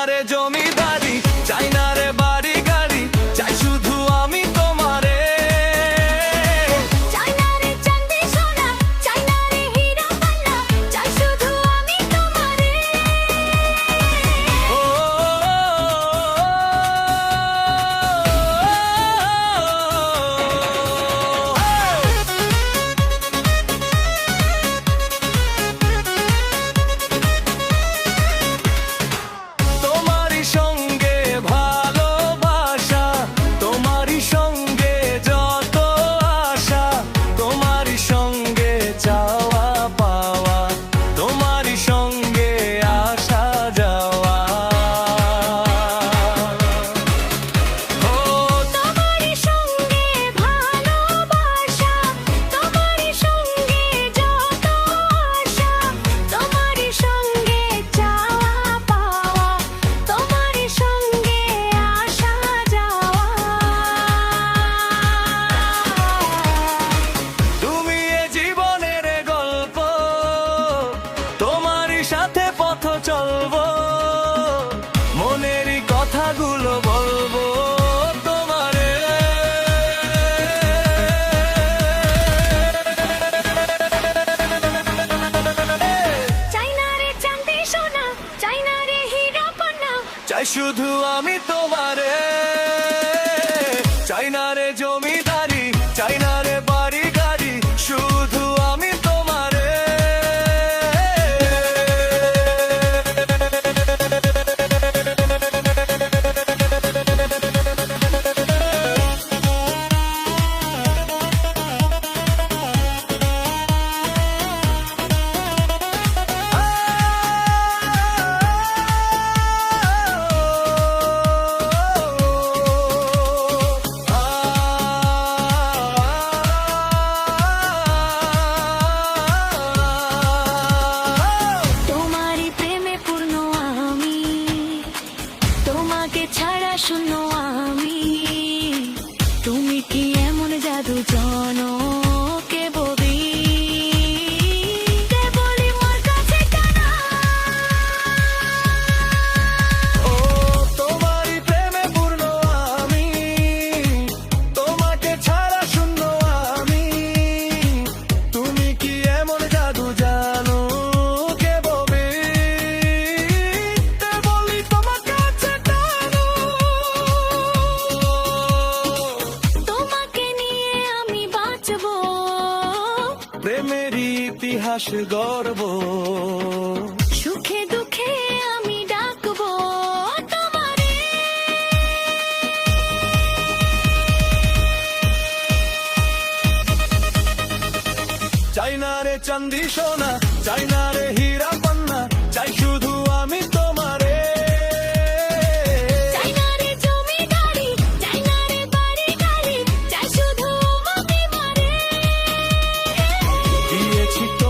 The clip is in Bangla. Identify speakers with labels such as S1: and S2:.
S1: রে জমিদারি, চাই না রে বাড়ি গাড়ি, চাই শুধু আমি তোমারে।
S2: চাই না রে চাঁদি সোনা, চাই না রে হীরা পান্না, চাই শুধু আমি তোমারে।
S1: ও তোমারই সঙ্গে ভালোবাসা, তোমারই সঙ্গে যত আশা, তোমারই সঙ্গে চাওয়া পাওয়া, তোমারই সঙ্গে আসা যাওয়া। ও
S2: তোমারই সঙ্গে ভালোবাসা, তোমারই সঙ্গে যত আশা, তোমারই সঙ্গে চাওয়া পাওয়া, তোমারই সঙ্গে আসা যাওয়া।
S1: তুমি এ জীবনের গল্প, তোমারই সাথে পথ চলবো, মনেরই কথাগুলো বলবো তোমারে।
S2: চাই না রে চাঁদি সোনা, চাই না রে হীরা পান্না,
S1: চাই শুধু আমি তোমারে। চাই না রে জমিদারি, চাই না রে বাড়ি গাড়ি, শুধু আমি তোমারে।
S2: তোমারই প্রেমে পূর্ণ আমি, তোমাকে ছাড়া শূন্য আমি। তুমি কি এমন জাদু জানো কেবলি, কেবলি মোর কাছে টানা।
S1: ও তোমারই প্রেমে পূর্ণ আমি, তোমাকে ছাড়া শূন্য আমি। তুমি কি এমন জাদু জানো কেবলি, কেবলি তোমার কাছে টানো।
S2: তোমাকে নিয়ে আমি বাঁচবো,
S1: প্রেমের ইতিহাস গর্ব,
S2: সুখে দুঃখে আমি ডাকবো তোমারে।
S1: চাই না রে চাঁদি সোনা, চাই না রে হীরা পান্না, চাই শুধু আমি তোমারে।
S2: চাই না রে জমিদারি, চাই না রে বাড়ি গাড়ি, চাই শুধু আমি মারে।
S1: দিয়েছি তো